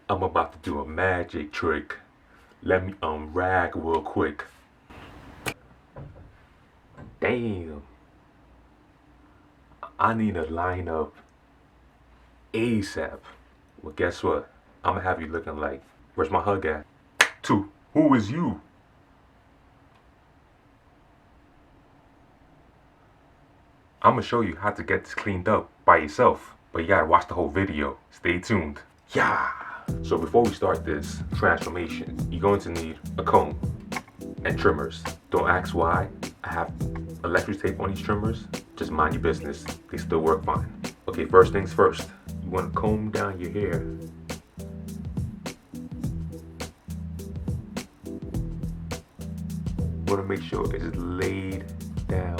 I'm about to do a magic trick. Let me unrag real quick. Damn, I need a lineup ASAP. Well, guess what? I'm gonna have you looking like, where's my hug at? Two, who is you? I'm gonna show you how to get this cleaned up by yourself, but you gotta watch the whole video. Stay tuned. Yeah! So before we start this transformation, you're going to need a comb and trimmers. Don't ask why I have electric tape on these trimmers. Just mind your business. They still work fine. Okay, first things first. You want to comb down your hair. You want to make sure it is laid down.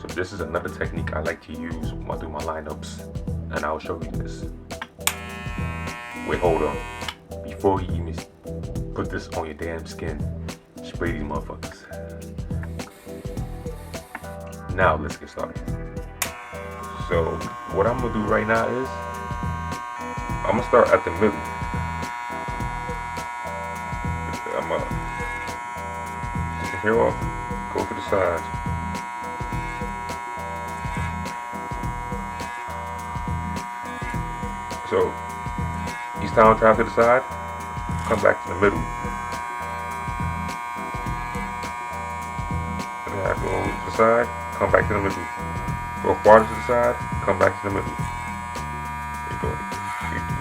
So this is another technique I like to use when I do my lineups, and I'll show you this. Wait, hold on. Before you even put this on your damn skin, spray these motherfuckers. Now let's get started. So what I'm gonna do right now is I'm gonna start at the middle. I'm gonna take the hair off, go to the sides. So each time I try to the side, come back to the middle. And then I go to the side, come back to the middle. Go farther to the side, come back to the middle.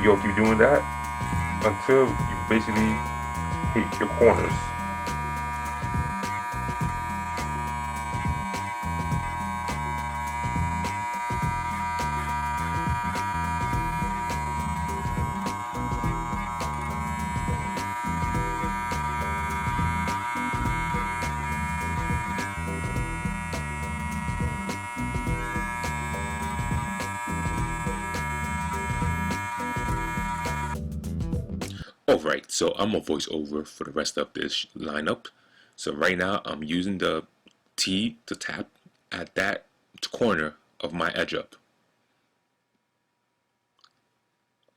You'll keep doing that until you basically hit your corners. Alright, so I'm gonna voice over for the rest of this lineup. So right now I'm using the T to tap at that corner of my edge up.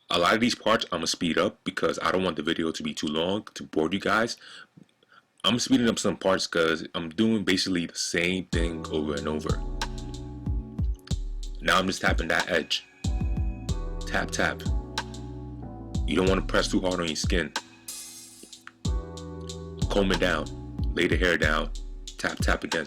A lot of these parts I'm gonna speed up because I don't want the video to be too long to bore you guys. I'm speeding up some parts because I'm doing basically the same thing over and over. Now I'm just tapping that edge. Tap, tap. You don't want to press too hard on your skin. Comb it down. Lay the hair down. Tap, tap again.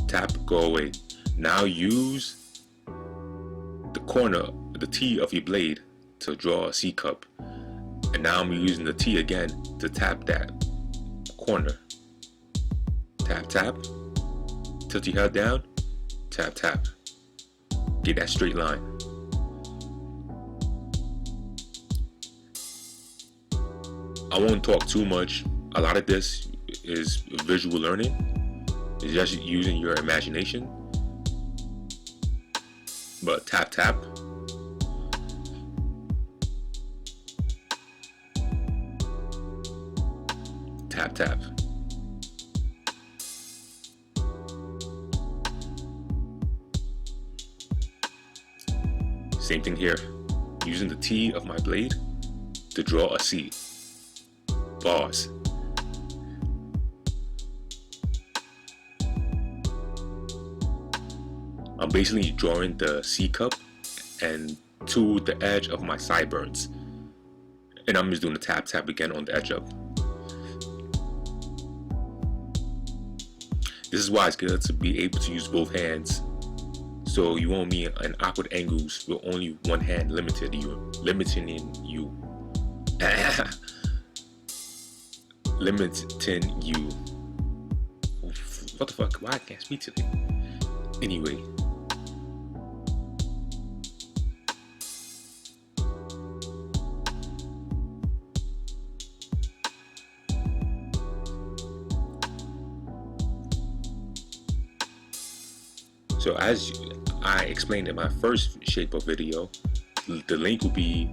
Tap, go away. Now use the corner, the T of your blade to draw a C cup. And now I'm using the T again to tap that corner. Tap, tap. Tilt your head down. Tap, tap. Get that straight line. I won't talk too much. A lot of this is visual learning. It's just using your imagination. But tap, tap. Tap, tap. Same thing here. Using the T of my blade to draw a C. Bars. I'm basically drawing the C cup and to the edge of my sideburns. And I'm just doing the tap tap again on the edge up. This is why it's good to be able to use both hands, so you won't be in awkward angles with only one hand limiting you. Limiting you. What the fuck? Why I can't speak today? Anyway. So as I explained in my first shape up video, the link will be,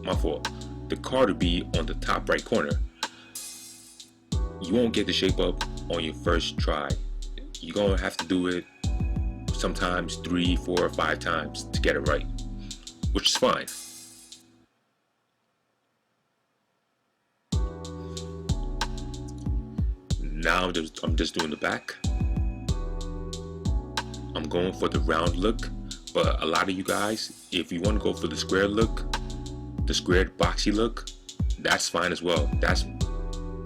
my fault, the card will be on the top right corner. You won't get the shape up on your first try. you're gonna have to do it sometimes 3, 4, or 5 times to get it right, which is fine. Now I'm just doing the back. I'm going for the round look, but a lot of you guys, if you want to go for the square look, the squared boxy look, that's fine as well. That's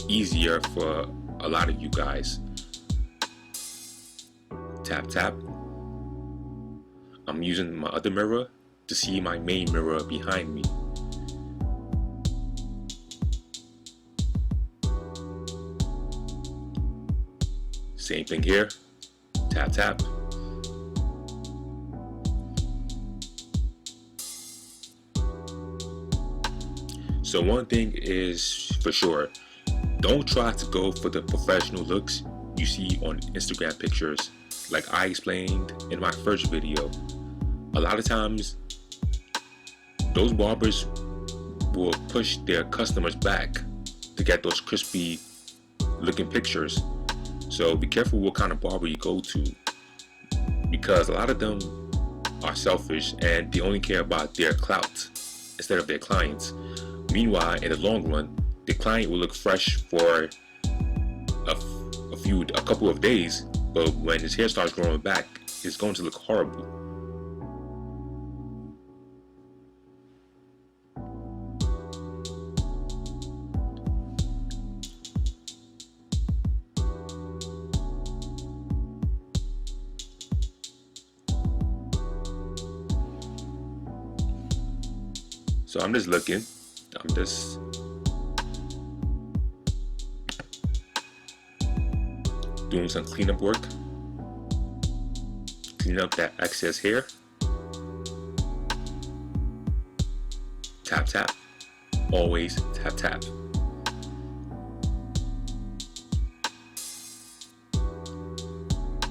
easier for a lot of you guys. Tap tap. I'm using my other mirror to see my main mirror behind me. Same thing here. Tap tap. So one thing is for sure, don't try to go for the professional looks you see on Instagram pictures. Like I explained in my first video, a lot of times those barbers will push their customers back to get those crispy looking pictures. So be careful what kind of barber you go to, because a lot of them are selfish and they only care about their clout instead of their clients. Meanwhile, in the long run, the client will look fresh for a couple of days, but when his hair starts growing back, it's going to look horrible. So I'm just looking. I'm just doing some cleanup work. Clean up that excess hair. Tap tap. Always tap tap.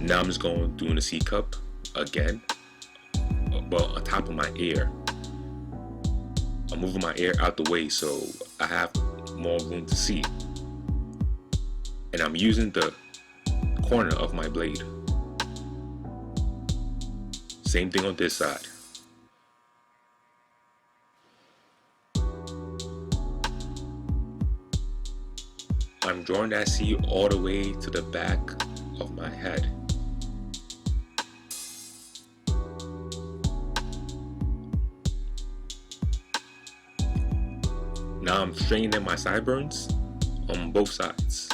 Now I'm just going doing the C cup again, but on top of my ear. I'm moving my ear out the way so I have more room to see. And I'm using the corner of my blade. Same thing on this side. I'm drawing that C all the way to the back of my head. Now I'm straightening my sideburns on both sides.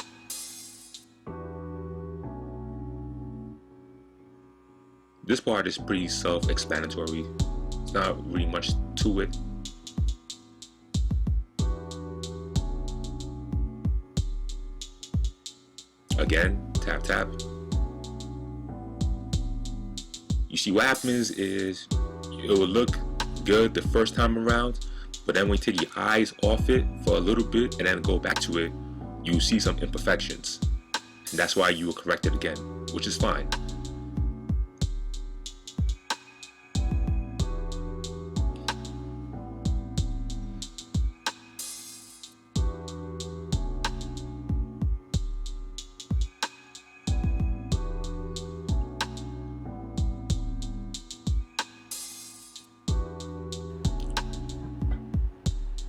This part is pretty self-explanatory. It's not really much to it. Again, tap tap. You see, what happens is it will look good the first time around, but then when you take your eyes off it for a little bit and then go back to it, you see some imperfections. And that's why you will correct it again, which is fine.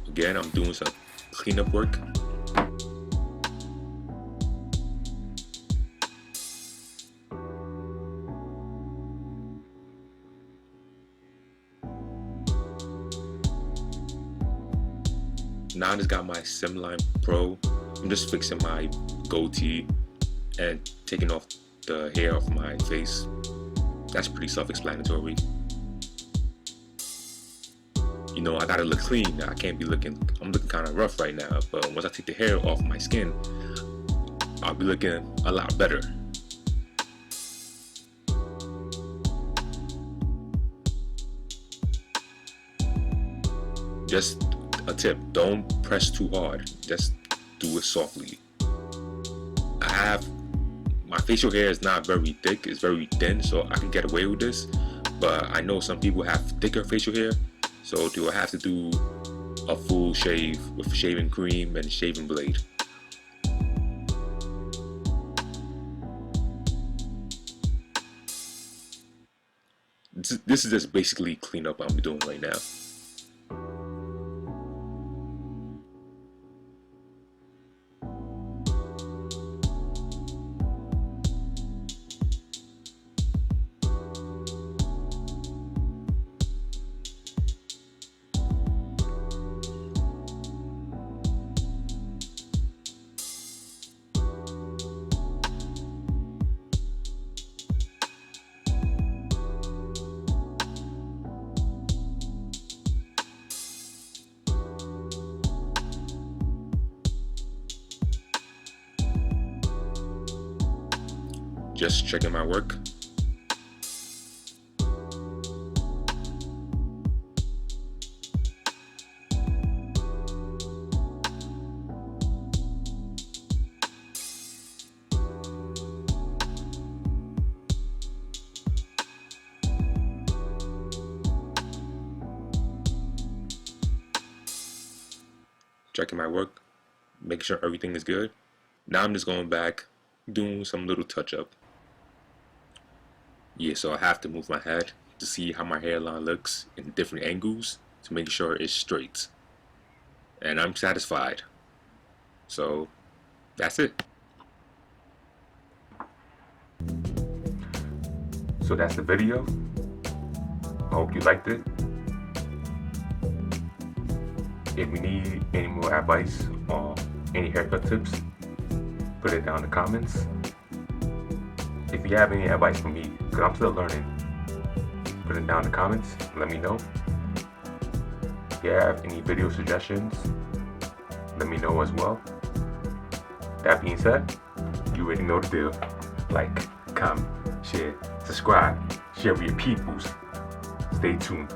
Again, I'm doing some cleanup work. Now I just got my Simline Pro. I'm just fixing my goatee and taking off the hair off my face. That's pretty self-explanatory. You know, I gotta look clean. I can't be looking, I'm looking kind of rough right now, but once I take the hair off my skin, I'll be looking a lot better. Just a tip, don't press too hard, just do it softly. My facial hair is not very thick, it's very thin, so I can get away with this, but I know some people have thicker facial hair, so they will have to do a full shave with shaving cream and shaving blade. This is just basically cleanup I'm doing right now. Just checking my work. Checking my work, making sure everything is good. Now I'm just going back, doing some little touch up. Yeah, so I have to move my head to see how my hairline looks in different angles to make sure it's straight. And I'm satisfied. So that's it. So that's the video. I hope you liked it. If you need any more advice or any haircut tips, put it down in the comments. If you have any advice for me, because I'm still learning, put it down in the comments. Let me know. If you have any video suggestions, let me know as well. That being said, you already know the deal. Like, comment, share, subscribe, share with your peoples. Stay tuned.